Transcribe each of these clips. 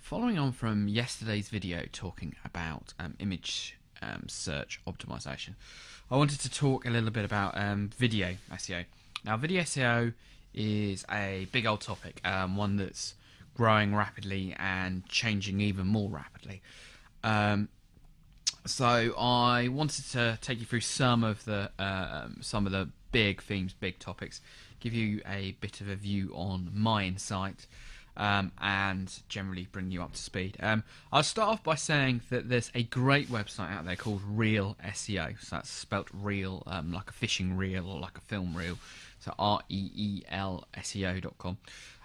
Following on from yesterday's video talking about image search optimization, I wanted to talk a little bit about video SEO. Now, video SEO is a big old topic, one that's growing rapidly and changing even more rapidly. So I wanted to take you through some of the big themes, big topics, give you a bit of a view on my insight, and generally bring you up to speed. I'll start off by saying that there's a great website out there called Reel SEO. So that's spelt real, like a fishing reel or like a film reel. So REEL SEO.com.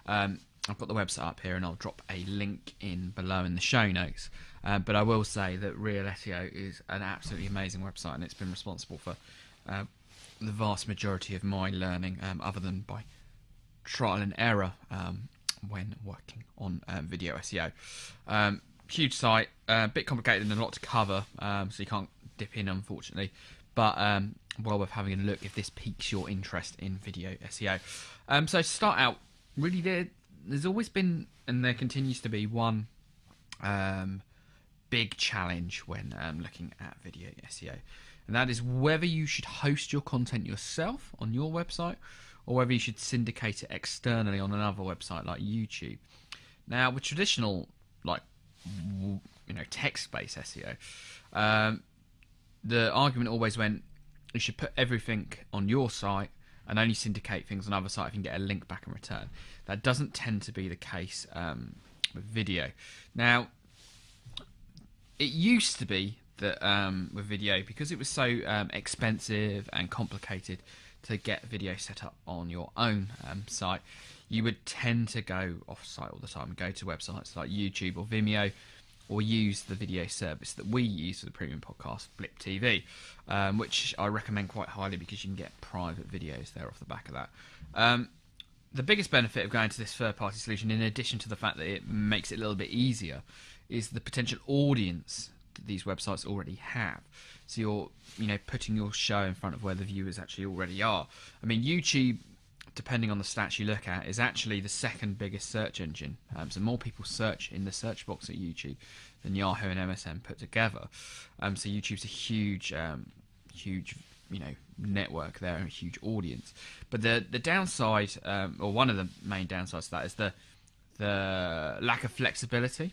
I've got the website up here, and I'll drop a link in below in the show notes. But I will say that Reel SEO is an absolutely amazing website, and it's been responsible for the vast majority of my learning, other than by trial and error when working on video SEO. Huge site, a bit complicated and a lot to cover, so you can't dip in, unfortunately. But well worth having a look if this piques your interest in video SEO. So to start out, really there's always been, and there continues to be, one big challenge when looking at video SEO, and that is whether you should host your content yourself on your website or whether you should syndicate it externally on another website like YouTube. Now, with traditional, like, text-based SEO, the argument always went you should put everything on your site and only syndicate things on other sites if you can get a link back in return. That doesn't tend to be the case with video. Now, it used to be that with video, because it was so expensive and complicated to get video set up on your own site, you would tend to go off-site all the time and go to websites like YouTube or Vimeo, or use the video service that we use for the premium podcast, Blip TV, which I recommend quite highly because you can get private videos there off the back of that. The biggest benefit of going to this third-party solution, in addition to the fact that it makes it a little bit easier, is the potential audience that these websites already have. So you're putting your show in front of where the viewers actually already are. I mean, YouTube, depending on the stats you look at, is actually the second biggest search engine. So more people search in the search box at YouTube than Yahoo and MSN put together. So YouTube's a huge network there, and a huge audience. But the downside, or one of the main downsides to that, is the lack of flexibility.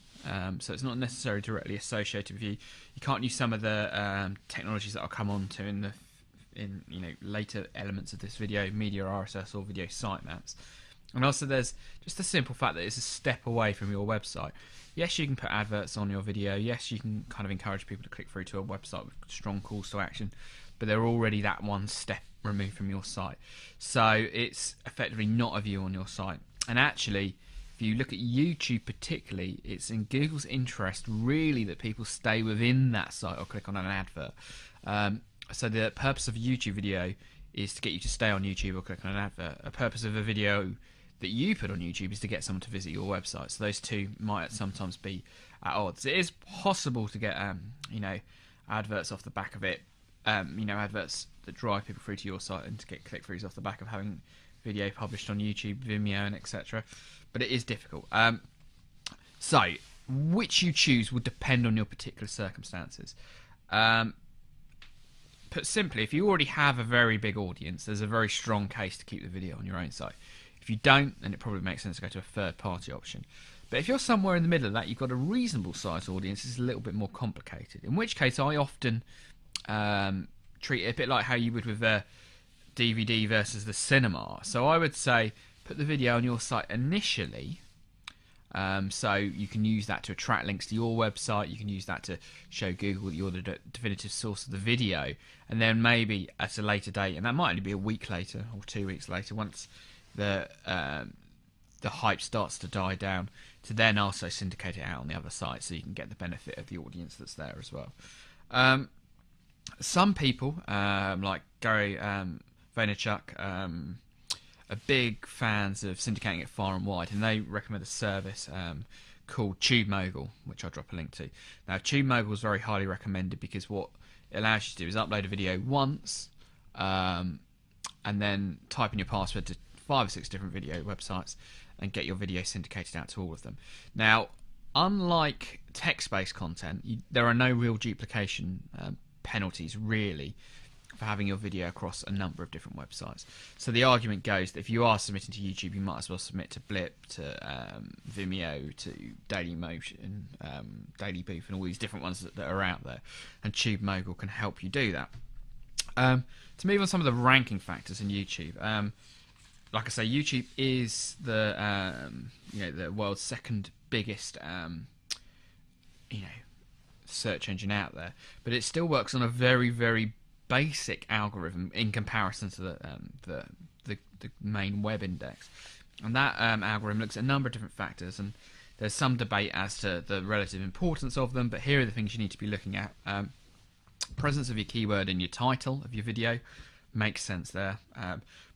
So it's not necessarily directly associated with you. You can't use some of the technologies that I'll come on to in later elements of this video, media RSS or video sitemaps. And also there's just the simple fact that it's a step away from your website. Yes, you can put adverts on your video. Yes, you can kind of encourage people to click through to a website with strong calls to action, but they're already that one step removed from your site. So it's effectively not a view on your site. And actually, if you look at YouTube particularly, it's in Google's interest really that people stay within that site or click on an advert. So the purpose of a YouTube video is to get you to stay on YouTube or click on an advert. A purpose of a video that you put on YouTube is to get someone to visit your website. So those two might sometimes be at odds. It is possible to get adverts off the back of it. Adverts that drive people through to your site, and to get click-throughs off the back of having video published on YouTube, Vimeo, and etc. But it is difficult. So which you choose will depend on your particular circumstances. Put simply, if you already have a very big audience, there's a very strong case to keep the video on your own site. If you don't, then it probably makes sense to go to a third-party option. But if you're somewhere in the middle of that, you've got a reasonable size audience, it's a little bit more complicated. In which case, I often treat it a bit like how you would with the DVD versus the cinema. So I would say, put the video on your site initially. So you can use that to attract links to your website. You can use that to show Google that you're the definitive source of the video. And then maybe at a later date, and that might only be a week later or 2 weeks later, once the hype starts to die down, to then also syndicate it out on the other side, so you can get the benefit of the audience that's there as well. Some people, like Gary Vaynerchuk, are big fans of syndicating it far and wide, and they recommend a service called TubeMogul, which I'll drop a link to. Now, TubeMogul is very highly recommended because what it allows you to do is upload a video once, and then type in your password to 5 or 6 different video websites and get your video syndicated out to all of them. Now, unlike text-based content, there are no real duplication penalties really for having your video across a number of different websites. So the argument goes that if you are submitting to YouTube, you might as well submit to Blip, to Vimeo, to Dailymotion, Daily Booth, and all these different ones that are out there. And TubeMogul can help you do that. To move on some of the ranking factors in YouTube, like I say, YouTube is the the world's second biggest search engine out there, but it still works on a very, very basic algorithm in comparison to the main web index. And that algorithm looks at a number of different factors, and there's some debate as to the relative importance of them, but here are the things you need to be looking at. Presence of your keyword in your title of your video makes sense there.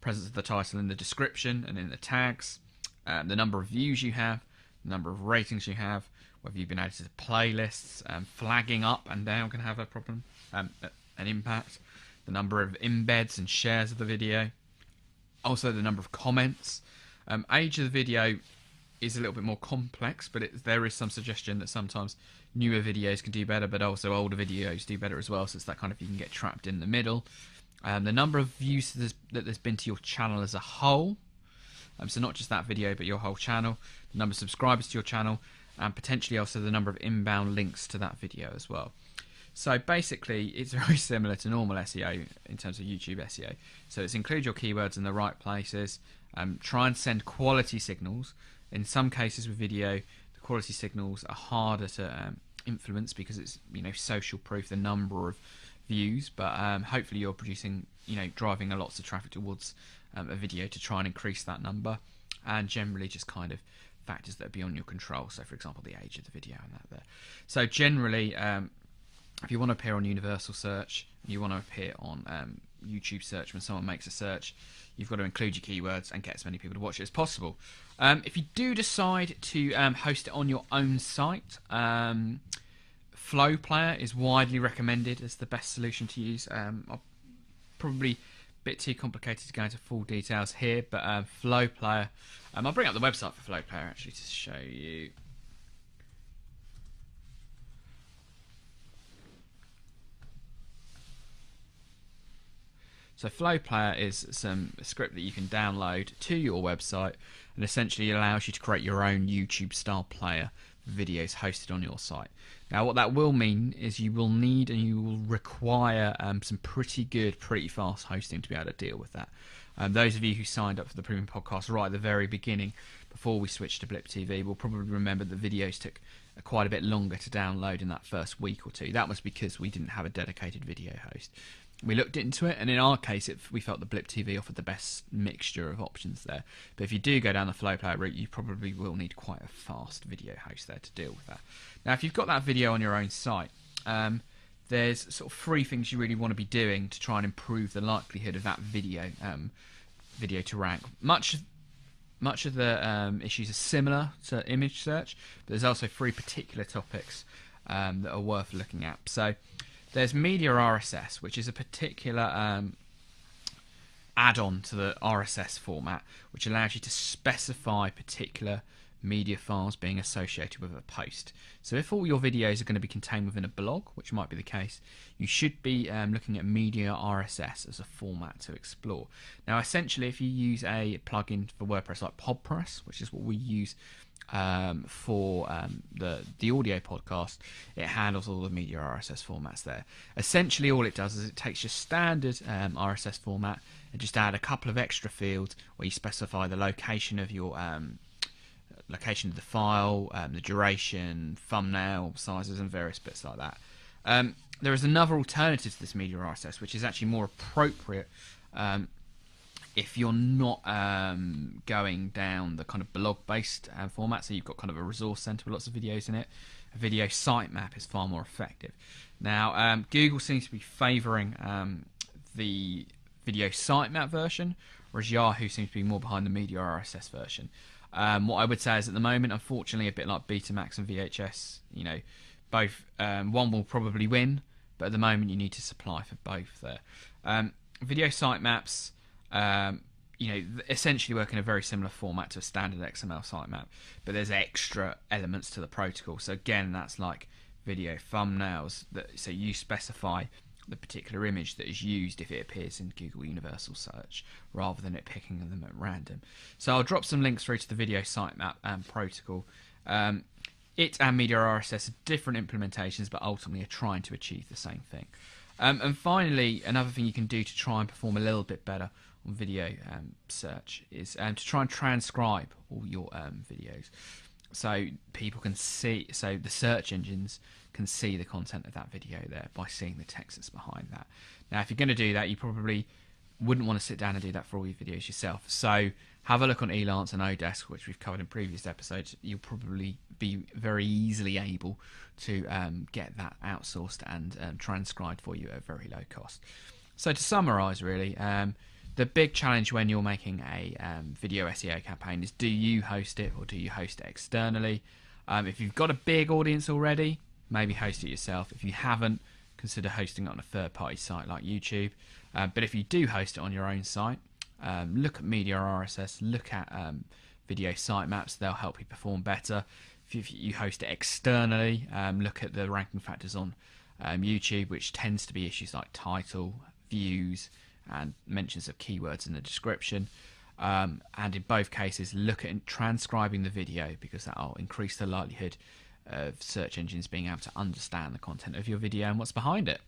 Presence of the title in the description and in the tags, the number of views you have, the number of ratings you have, whether you've been added to the playlists, flagging up and down can have a problem, an impact, the number of embeds and shares of the video, also the number of comments. Age of the video is a little bit more complex, but there is some suggestion that sometimes newer videos can do better, but also older videos do better as well, so it's that kind of, you can get trapped in the middle. The number of views that there's been to your channel as a whole, so not just that video but your whole channel, the number of subscribers to your channel, and potentially also the number of inbound links to that video as well. So basically it's very similar to normal SEO in terms of YouTube SEO. So it's include your keywords in the right places, try and send quality signals. In some cases with video, the quality signals are harder to influence because it's social proof, the number of views, but hopefully you're producing, driving a lots of traffic towards a video to try and increase that number, and generally just kind of factors that are beyond your control. So for example, the age of the video and that there. So generally, if you want to appear on universal search, you want to appear on YouTube search when someone makes a search, you've got to include your keywords and get as many people to watch it as possible. If you do decide to host it on your own site, Flow Player is widely recommended as the best solution to use. I'll probably a bit too complicated to go into full details here, but Flow Player, I'll bring up the website for Flow Player actually to show you. So Flow Player is a script that you can download to your website, and essentially allows you to create your own YouTube style player for videos hosted on your site. Now what that will mean is you will need and you will require some pretty good, pretty fast hosting to be able to deal with that. Those of you who signed up for the Premium Podcast right at the very beginning, before we switched to Blip TV, will probably remember that videos took quite a bit longer to download in that first week or two. That was because we didn't have a dedicated video host. We looked into it, and in our case, we felt that Blip TV offered the best mixture of options there. But if you do go down the Flow Player route, you probably will need quite a fast video host there to deal with that. Now, if you've got that video on your own site, there's sort of three things you really want to be doing to try and improve the likelihood of that video to rank. Much of the issues are similar to image search, but there's also three particular topics that are worth looking at. So there's Media RSS, which is a particular add-on to the RSS format, which allows you to specify particular media files being associated with a post. So if all your videos are going to be contained within a blog, which might be the case, you should be looking at Media RSS as a format to explore. Now essentially, if you use a plugin for WordPress like PodPress, which is what we use for the audio podcast, it handles all the Media RSS formats there. Essentially all it does is it takes your standard RSS format and just add a couple of extra fields where you specify the location of your location of the file, the duration, thumbnail sizes, and various bits like that. There is another alternative to this Media RSS, which is actually more appropriate if you're not going down the kind of blog-based format, so you've got kind of a resource center with lots of videos in it. A video sitemap is far more effective. Now, Google seems to be favouring the video sitemap version, whereas Yahoo seems to be more behind the Media RSS version. What I would say is at the moment, unfortunately, a bit like Betamax and VHS, both one will probably win, but at the moment you need to supply for both there. Video sitemaps, essentially work in a very similar format to a standard XML sitemap, but there's extra elements to the protocol. So again, that's like video thumbnails. So you specify the particular image that is used if it appears in Google Universal Search, rather than it picking them at random. So I'll drop some links through to the video sitemap and protocol. It and Media RSS are different implementations, but ultimately are trying to achieve the same thing. And finally, another thing you can do to try and perform a little bit better on video search is to try and transcribe all your videos, so people can see, so the search engines can see the content of that video there by seeing the text that's behind that. Now, if you're going to do that, you probably wouldn't want to sit down and do that for all your videos yourself. So have a look on Elance and Odesk, which we've covered in previous episodes. You'll probably be very easily able to get that outsourced and transcribed for you at a very low cost. So to summarise, really, the big challenge when you're making a video SEO campaign is, do you host it or do you host it externally? If you've got a big audience already, maybe host it yourself. If you haven't, consider hosting it on a third-party site like YouTube. But if you do host it on your own site, look at Media RSS, look at video sitemaps. They'll help you perform better. If you host it externally, look at the ranking factors on YouTube, which tends to be issues like title, views, and mentions of keywords in the description. And in both cases, look at transcribing the video, because that'll increase the likelihood of search engines being able to understand the content of your video and what's behind it.